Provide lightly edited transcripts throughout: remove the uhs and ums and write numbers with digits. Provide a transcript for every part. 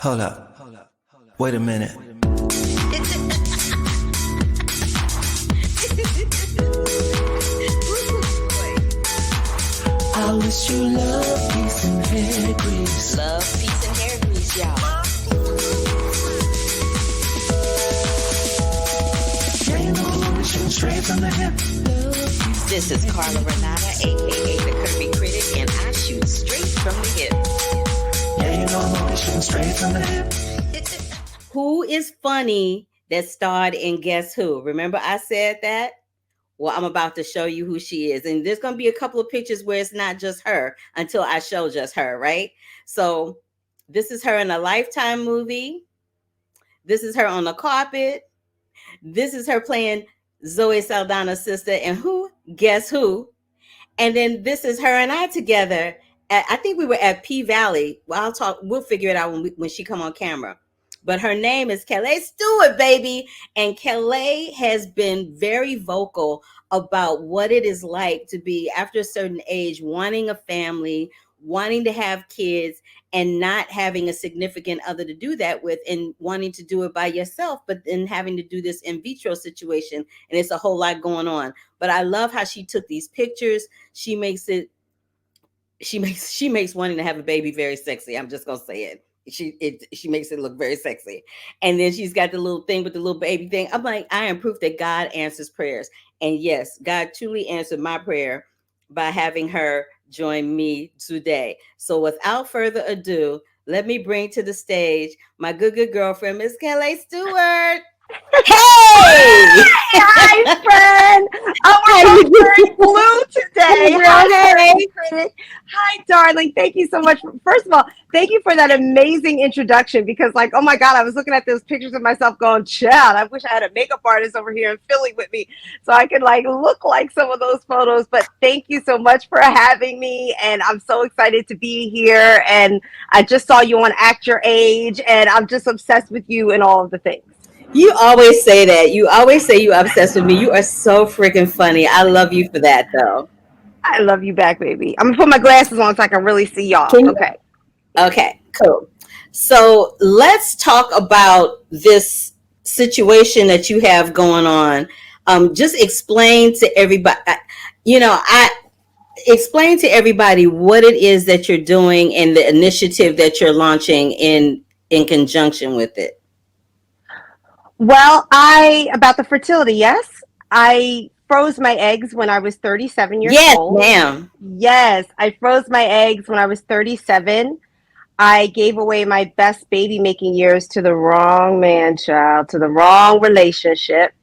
Hold up. Wait a minute. I wish you love, peace, and hair grease. Love, peace, and hair grease, y'all. Yeah, you know, we shoot straight from the hip. This is Carla Renata, aka the Curvy Critic, and I shoot straight from the hip. Yeah, you know, we shoot straight from the hip. Who is funny that starred in Guess Who? Remember I said that? Well, I'm about to show you who she is. And there's going to be a couple of pictures where it's not just her until I show just her, right? So this is her in a Lifetime movie. This is her on the carpet. This is her playing Zoe Saldana's sister. And who? Guess Who? And then this is her and I together. I think we were at P Valley. Well, we'll figure it out when she come on camera. But her name is Kellee Stewart, baby. And Kellee has been very vocal about what it is like to be, after a certain age, wanting a family, wanting to have kids, and not having a significant other to do that with, and wanting to do it by yourself, but then having to do this in vitro situation. And it's a whole lot going on. But I love how she took these pictures. She makes wanting to have a baby very sexy. I'm just gonna say it. She makes it look very sexy. And then she's got the little thing with the little baby thing. I'm like, I am proof that God answers prayers. And yes, God truly answered my prayer by having her join me today. So without further ado, let me bring to the stage my good girlfriend, Miss Kellee Stewart. Hey! Hi, friend. Oh, I'm very blue today. Hi, Critic. Hi, darling. Thank you so much. First of all, thank you for that amazing introduction, because, like, oh my God, I was looking at those pictures of myself going, child, I wish I had a makeup artist over here in Philly with me so I could, like, look like some of those photos. But thank you so much for having me, and I'm so excited to be here. And I just saw you on Act Your Age, and I'm just obsessed with you and all of the things. You always say that. You always say you're obsessed with me. You are so freaking funny. I love you for that, though. I love you back, baby. I'm gonna put my glasses on so I can really see y'all. Okay. Okay, cool. So let's talk about this situation that you have going on. Just explain to everybody, explain to everybody what it is that you're doing and the initiative that you're launching in conjunction with it. Well, about the fertility, yes. I froze my eggs when I was 37 years old. Yes, ma'am. Yes, I froze my eggs when I was 37. I gave away my best baby making years to the wrong man, child, to the wrong relationship.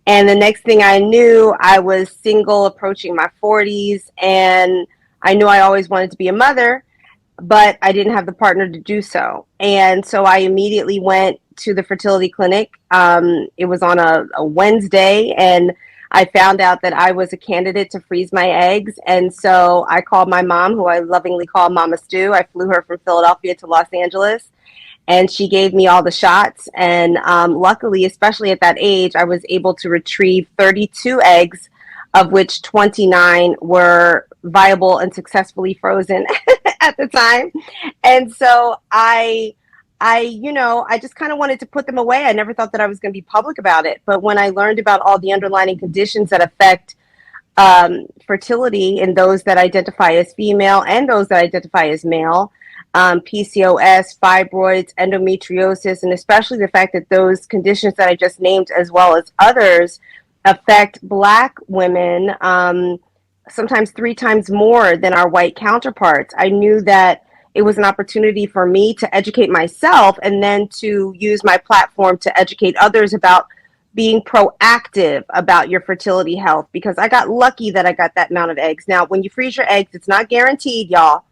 And the next thing I knew, I was single, approaching my 40s, and I knew I always wanted to be a mother, but I didn't have the partner to do so. And so I immediately went to the fertility clinic. It was on a Wednesday, and I found out that I was a candidate to freeze my eggs. And so I called my mom, who I lovingly call Mama Stu. I flew her from Philadelphia to Los Angeles, and she gave me all the shots. And luckily, especially at that age, I was able to retrieve 32 eggs, of which 29 were viable and successfully frozen at the time. And so I just kind of wanted to put them away. I never thought that I was going to be public about it. But when I learned about all the underlying conditions that affect fertility in those that identify as female and those that identify as male, PCOS, fibroids, endometriosis, and especially the fact that those conditions that I just named, as well as others, affect Black women sometimes 3 times more than our white counterparts, I knew that it was an opportunity for me to educate myself, and then to use my platform to educate others about being proactive about your fertility health, because I got lucky that I got that amount of eggs. Now, when you freeze your eggs, it's not guaranteed, y'all.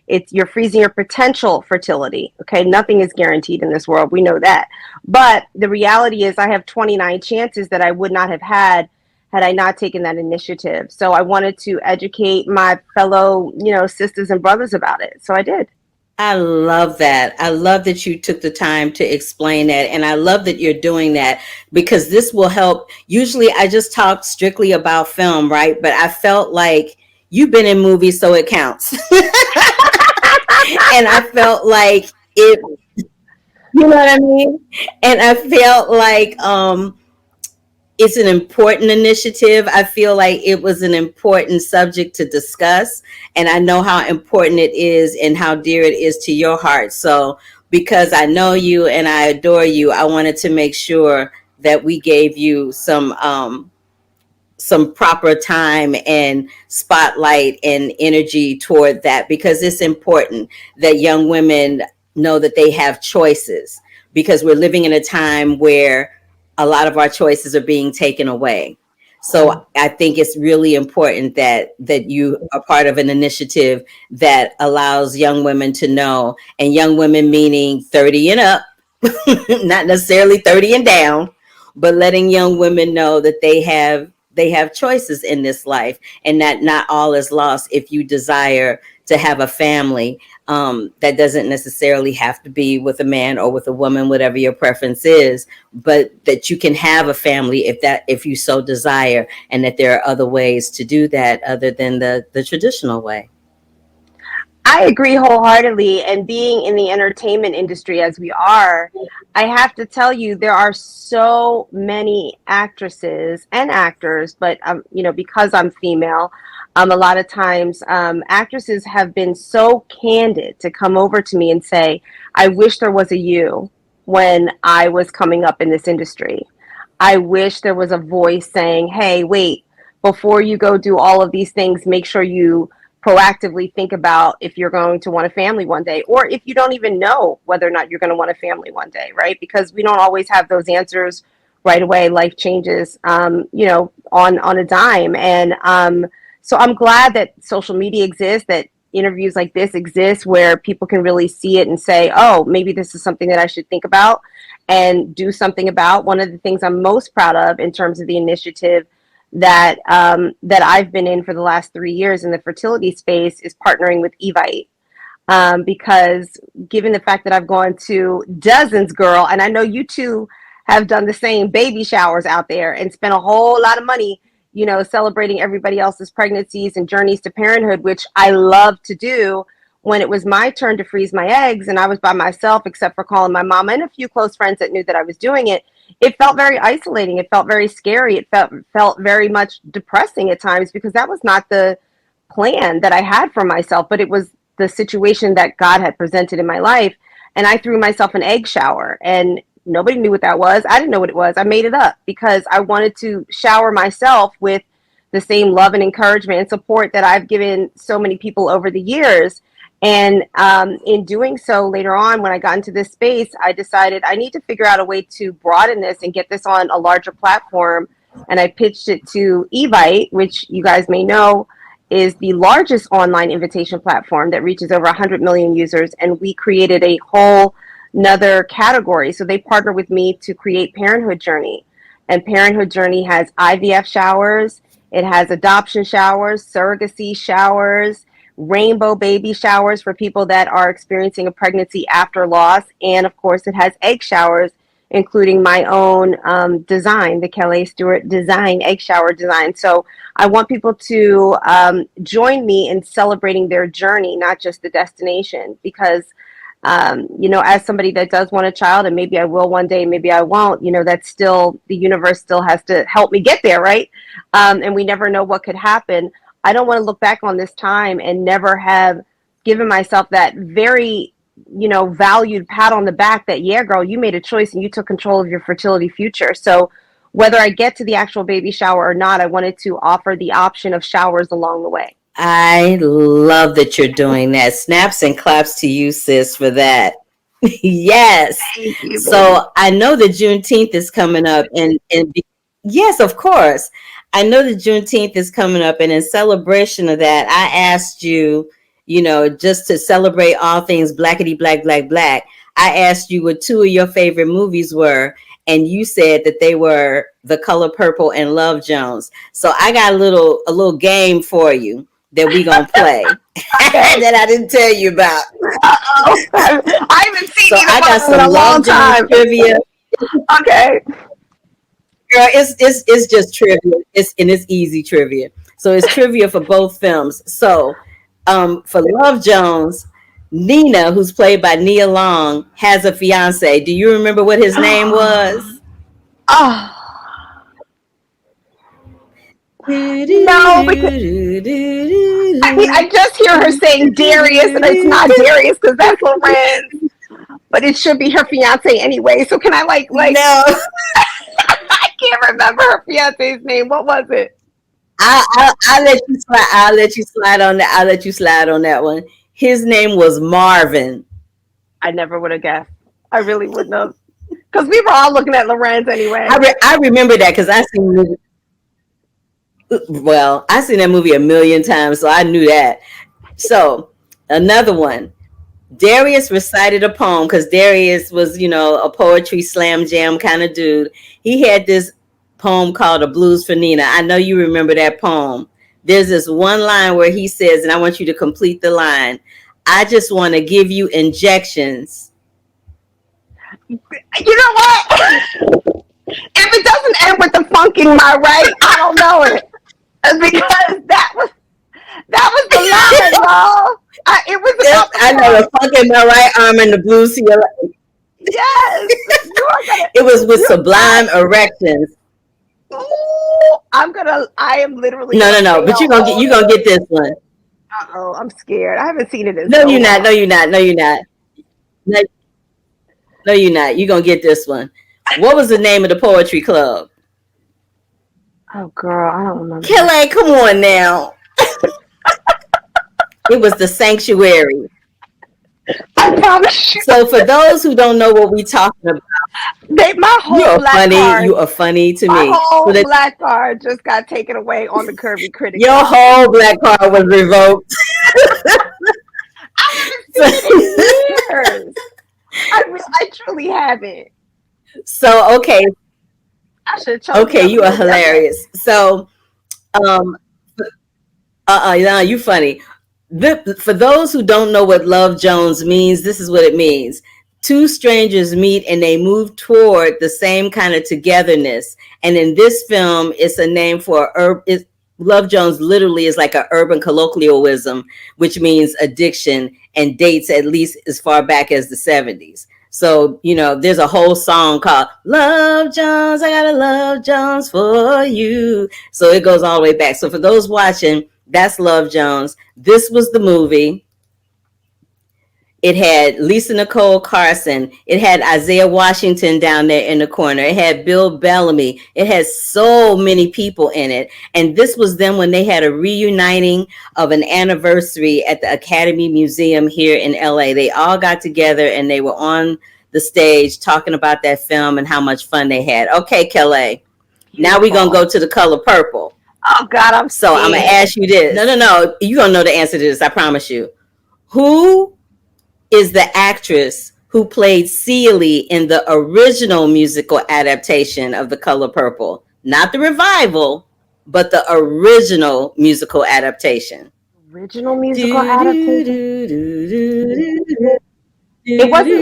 You're freezing your potential fertility. Okay, nothing is guaranteed in this world. We know that. But the reality is I have 29 chances that I would not have had I not taken that initiative. So I wanted to educate my fellow, sisters and brothers about it. So I did. I love that. I love that you took the time to explain that. And I love that you're doing that, because this will help. Usually I just talk strictly about film, right? But I felt like you've been in movies, so it counts. And I felt like it You know what I mean? And I felt like it's an important initiative. I feel like it was an important subject to discuss. And I know how important it is and how dear it is to your heart. So, because I know you and I adore you, I wanted to make sure that we gave you some proper time and spotlight and energy toward that, because it's important that young women know that they have choices, because we're living in a time where a lot of our choices are being taken away. So I think it's really important that you are part of an initiative that allows young women to know, and young women meaning 30 and up, not necessarily 30 and down, but letting young women know that they have choices in this life, and that not all is lost if you desire to have a family. That doesn't necessarily have to be with a man or with a woman, whatever your preference is, but that you can have a family if you so desire, and that there are other ways to do that other than the traditional way. I agree wholeheartedly. And being in the entertainment industry as we are, I have to tell you, there are so many actresses and actors, but because I'm female, a lot of times actresses have been so candid to come over to me and say, "I wish there was a you when I was coming up in this industry. I wish there was a voice saying, hey, wait, before you go do all of these things, make sure you proactively think about if you're going to want a family one day, or if you don't even know whether or not you're going to want a family one day, right? Because we don't always have those answers right away. Life changes, on a dime. And so I'm glad that social media exists, that interviews like this exist where people can really see it and say, oh, maybe this is something that I should think about and do something about. One of the things I'm most proud of in terms of the initiative that I've been in for the last 3 years in the fertility space is partnering with Evite. Because given the fact that I've gone to dozens, girl, and I know you two have done the same, baby showers out there and spent a whole lot of money, celebrating everybody else's pregnancies and journeys to parenthood, which I love to do. When it was my turn to freeze my eggs and I was by myself, except for calling my mama and a few close friends that knew that I was doing it, it felt very isolating. It felt very scary. It felt very much depressing at times, because that was not the plan that I had for myself, but it was the situation that God had presented in my life. And I threw myself an egg shower, and nobody knew what that was. I didn't know what it was. I made it up because I wanted to shower myself with the same love and encouragement and support that I've given so many people over the years. And in doing so, later on, when I got into this space, I decided I need to figure out a way to broaden this and get this on a larger platform. And I pitched it to Evite, which you guys may know is the largest online invitation platform that reaches over 100 million users. And we created a whole another category. So they partner with me to create Parenthood Journey. And Parenthood Journey has IVF showers, it has adoption showers, surrogacy showers, rainbow baby showers for people that are experiencing a pregnancy after loss. And of course, it has egg showers, including my own design, the Kellee Stewart design, egg shower design. So I want people to join me in celebrating their journey, not just the destination, because as somebody that does want a child, and maybe I will one day, maybe I won't, that's still, the universe still has to help me get there, right? And we never know what could happen. I don't want to look back on this time and never have given myself that very, valued pat on the back that, yeah, girl, you made a choice and you took control of your fertility future. So whether I get to the actual baby shower or not, I wanted to offer the option of showers along the way. I love that you're doing that. Snaps and claps to you, sis, for that. Yes. Thank you, baby. So I know that Juneteenth is coming up, and yes, of course, I know that Juneteenth is coming up, and in celebration of that, I asked you, just to celebrate all things blackety black black black. I asked you what two of your favorite movies were, and you said that they were The Color Purple and Love Jones. So I got a little game for you that we gonna play Okay. that I didn't tell you about. Uh-oh. I haven't seen So either I one got of them in a some long Love Jones time. trivia. Okay. Girl, it's just trivia. It's easy trivia. So it's trivia for both films. So for Love Jones, Nina, who's played by Nia Long, has a fiance. Do you remember what his name was? Oh no, because I just hear her saying Darius, and it's not Darius because that's Lorenz, but it should be her fiance anyway. So can I like? No. I can't remember her fiance's name. What was it? I'll let you slide. I'll let you slide on that. I'll let you slide on that one. His name was Marvin. I never would have guessed. I really wouldn't have, because we were all looking at Lorenz anyway. I remember that because I seen. Well, I seen that movie a million times, so I knew that. So another one. Darius recited a poem because Darius was, a poetry slam jam kind of dude. He had this poem called A Blues for Nina. I know you remember that poem. There's this one line where he says, and I want you to complete the line, I just want to give you injections. You know what? If it doesn't end with the funking my right, I don't know it. Because that was the line, y'all. It was about I know the fucking my right arm and the blues to your right. Yes. It was with sublime erections. Ooh, I am literally No. But you're gonna get this one. Uh-oh, I'm scared. I haven't seen it in No, so you're long. not. No, you're not. No, you're not. No, you're not. You're gonna get this one. What was the name of the poetry club? Oh girl, I don't remember. Kellee, come on now. It was the Sanctuary. I promise you. So for those who don't know what we talking about, My whole you're black funny. card, You are funny to my me. whole So black card just got taken away on the Curvy Critic. your whole black card was revoked. I haven't seen it in years. I truly haven't. So okay, I should have chosen. okay, you are hilarious. So, no, you funny. For those who don't know what Love Jones means, this is what it means. Two strangers meet and they move toward the same kind of togetherness. And in this film, it's a name for Love Jones literally is like an urban colloquialism, which means addiction, and dates at least as far back as the 70s. So, there's a whole song called Love Jones, I got a Love Jones for you. So it goes all the way back. So for those watching, that's Love Jones. This was the movie. It had Lisa Nicole Carson. It had Isaiah Washington down there in the corner. It had Bill Bellamy. It had so many people in it. And this was them when they had a reuniting of an anniversary at the Academy Museum here in LA. They all got together and they were on the stage talking about that film and how much fun they had. Okay, Kellee. Now we're going to go to The Color Purple. Oh, God, I'm So I'm going to ask you this. No. You're going to know the answer to this, I promise you. Who is the actress who played Celie in the original musical adaptation of The Color Purple? Not the revival, but the original musical adaptation. Original musical adaptation? It wasn't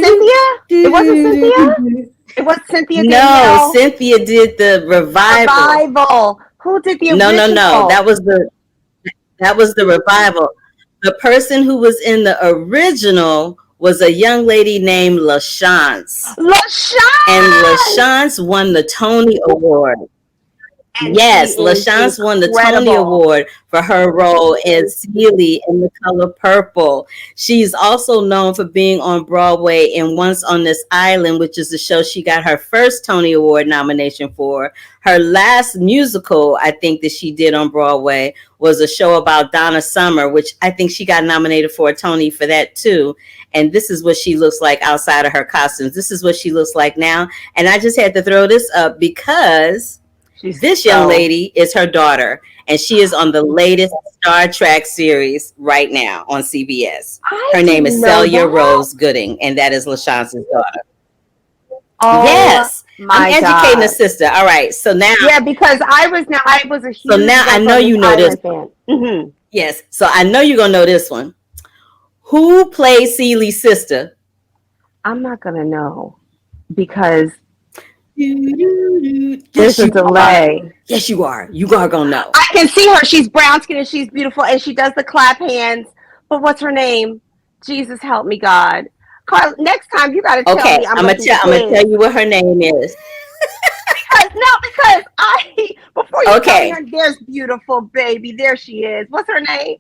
Cynthia? It wasn't Cynthia? It was Cynthia No, Danielle? Cynthia did the revival. Who did the original? No. That was the revival. The person who was in the original was a young lady named LaChance. And LaChance won the Tony Award. And yes, LaChance won the Tony Award for her role as Celie in The Color Purple. She's also known for being on Broadway in Once on This Island, which is the show she got her first Tony Award nomination for. Her last musical, I think, that she did on Broadway was a show about Donna Summer, which I think she got nominated for a Tony for that too. And this is what she looks like outside of her costumes. This is what she looks like now. And I just had to throw this up because this young lady is her daughter, and she is on the latest Star Trek series right now on CBS. Her name is Celia Rose Gooding, and that is LaChance's daughter. Oh, yes, I'm educating a sister. All right, so now, yeah, because I was a huge. So now I know you know this. Fan. Mm-hmm. Yes, so I know you're gonna know this one. Who plays Celie's sister? I'm not gonna know because. Yes, there's a delay. Yes, you are. You are gonna know. I can see her. She's brown skinned and she's beautiful, and she does the clap hands. But what's her name? Jesus help me, God. Carla, next time you got to tell Okay, me I'm I'm gonna looking tell. I'm gonna quiz. tell you what her name is. Because I before you tell me Okay, there's beautiful baby. There she is. What's her name?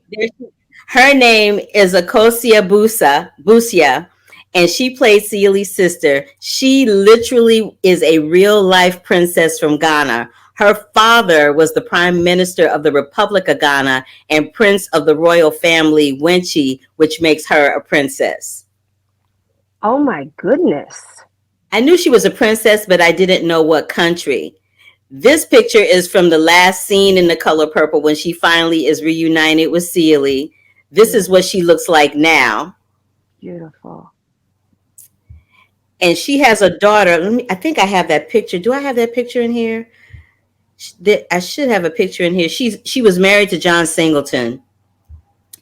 her name is Akosia Busia, and she played Sealy's sister. She literally is a real life princess from Ghana. Her father was the prime minister of the Republic of Ghana and prince of the royal family Wenchi, which makes her a princess. Oh my goodness. I knew she was a princess, but I didn't know what country. This picture is from the last scene in The Color Purple when she finally is reunited with Sealy. This is what she looks like now. Beautiful. And she has a daughter. I think I have that picture. Do I have that picture in here? I should have a picture in here. She was married to John Singleton,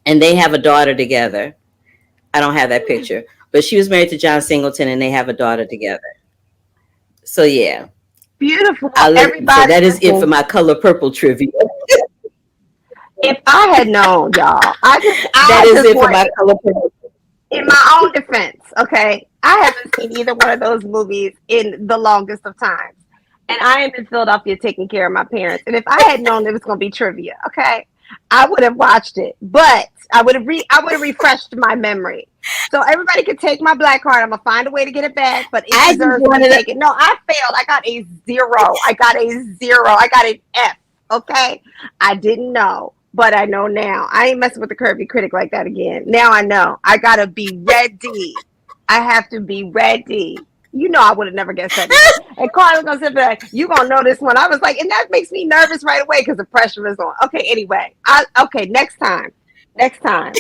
and they have a daughter together. I don't have that picture, but she was married to John Singleton, and they have a daughter together. So yeah, Beautiful. so Everybody that is it for listen. my Color Purple trivia. If I had known, y'all, That I is just it for want, my Color Purple. in my own defense, okay, I haven't seen either one of those movies in the longest of times. And I am in Philadelphia taking care of my parents. And if I had known it was going to be trivia, okay, I would have watched it. But I would have refreshed my memory. So everybody can take my black card. I'm gonna find a way to get it back, but it I just deserves to be wanted to. taken. No, I failed. I got a zero. I got a zero. I got an F. Okay, I didn't know, but I know now. I ain't messing with the Curvy Critic like that again. Now I know. I gotta be ready. I have to be ready. You know I would have never guessed that either. And Carla was gonna sit there, you gonna know this one. I was like, and that makes me nervous right away because the pressure is on. Okay, anyway. Okay, next time. Next time.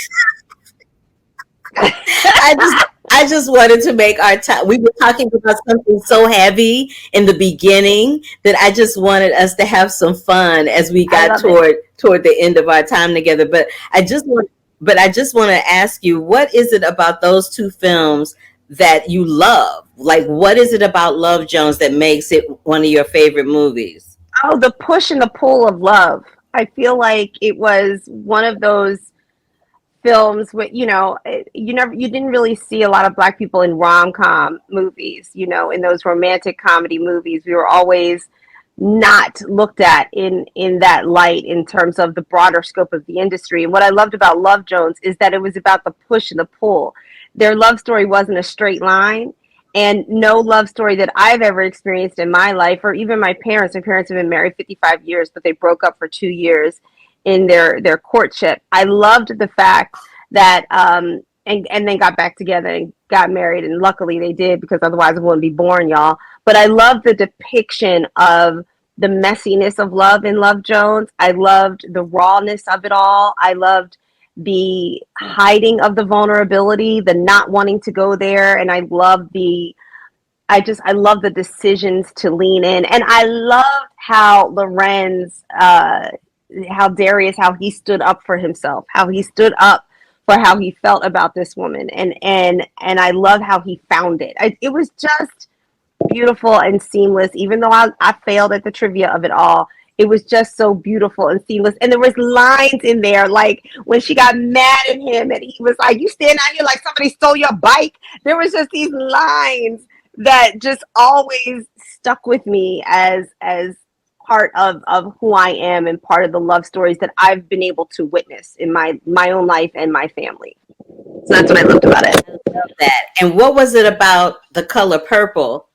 I just wanted to make our time. We were talking about something so heavy in the beginning that I just wanted us to have some fun as we I got love it. toward the end of our time together. But I just want to ask you, what is it about those two films that you love? Like, what is it about Love Jones that makes it one of your favorite movies? Oh, the push and the pull of love. I feel like it was one of those films with, you didn't really see a lot of black people in rom-com movies, in those romantic comedy movies. We were always not looked at in that light in terms of the broader scope of the industry. And what I loved about Love Jones is that it was about the push and the pull. Their love story wasn't a straight line. And no love story that I've ever experienced in my life, or even my parents have been married 55 years, but they broke up for 2 years in their courtship. I loved the fact that and then got back together and got married, and luckily they did, because otherwise I wouldn't be born, y'all. But I love the depiction of the messiness of love in Love Jones. I loved the rawness of it all. I loved the hiding of the vulnerability, the not wanting to go there, and I love the decisions to lean in. And I loved how Lorenz, how Darius, how he stood up for himself, how he stood up for how he felt about this woman. And I love how he found it. It was just beautiful and seamless, even though I failed at the trivia of it all. It was just so beautiful and seamless. And there was lines in there, like when she got mad at him and he was like, you stand out here like somebody stole your bike. There was just these lines that just always stuck with me as part of who I am and part of the love stories that I've been able to witness in my own life and my family. So that's what I loved about it. I love that. And what was it about The Color Purple?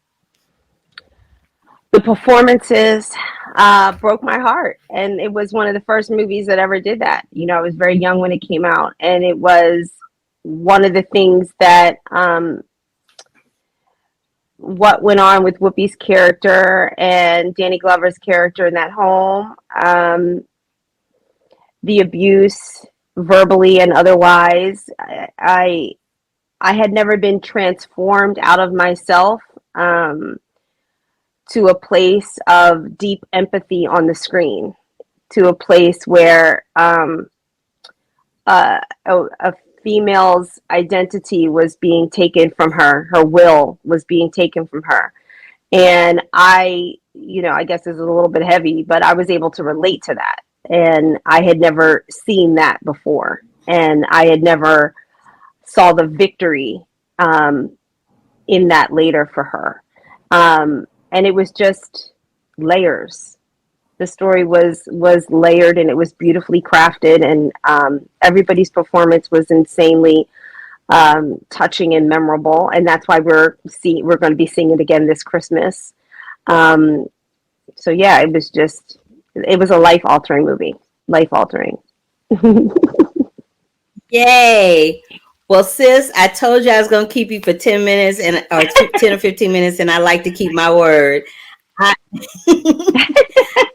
The performances broke my heart, and it was one of the first movies that ever did that. I was very young when it came out, and it was one of the things that what went on with Whoopi's character and Danny Glover's character in that home, the abuse, verbally and otherwise. I had never been transformed out of myself to a place of deep empathy on the screen, to a place where a female's identity was being taken from her, her will was being taken from her. And I guess this is a little bit heavy, but I was able to relate to that. And I had never seen that before. and I had never saw the victory in that later for her. And it was just layers. The story was layered, and it was beautifully crafted, and everybody's performance was insanely touching and memorable, and that's why we're going to be seeing it again this Christmas. Um, so yeah, it was a life altering movie, life altering. Yay. Well, sis, I told you I was going to keep you for 10 minutes or 10 or 15 minutes, and I like to keep my word. I,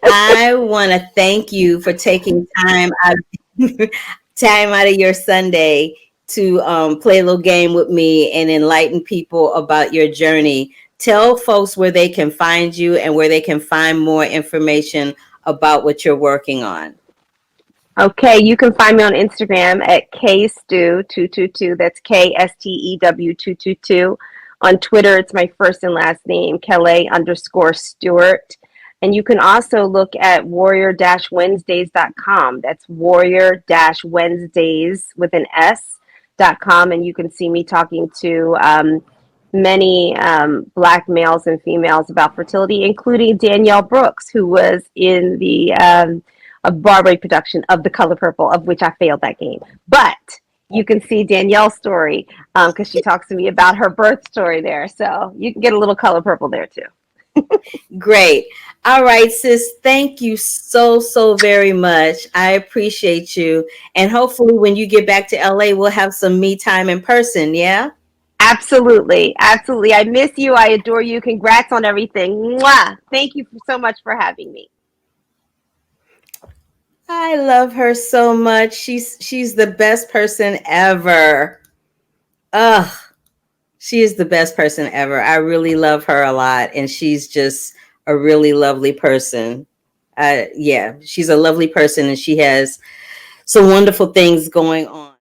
I want to thank you for taking time out of your Sunday to play a little game with me and enlighten people about your journey. Tell folks where they can find you and where they can find more information about what you're working on. Okay, you can find me on Instagram at kstew222. That's KSTEW222. On Twitter, it's my first and last name, Kellee_Stewart. And you can also look at warrior-wednesdays.com. That's warrior-wednesdays with an S.com. And you can see me talking to many Black males and females about fertility, including Danielle Brooks, who was in the a Broadway production of The Color Purple, of which I failed that game. But you can see Danielle's story because she talks to me about her birth story there. So you can get a little Color Purple there too. Great. All right, sis. Thank you so very much. I appreciate you. And hopefully when you get back to LA, we'll have some me time in person. Yeah? Absolutely. Absolutely. I miss you. I adore you. Congrats on everything. Mwah! Thank you so much for having me. I love her so much. She's the best person ever. Ugh. She is the best person ever. I really love her a lot, and she's just a really lovely person. Yeah, she's a lovely person, and she has some wonderful things going on.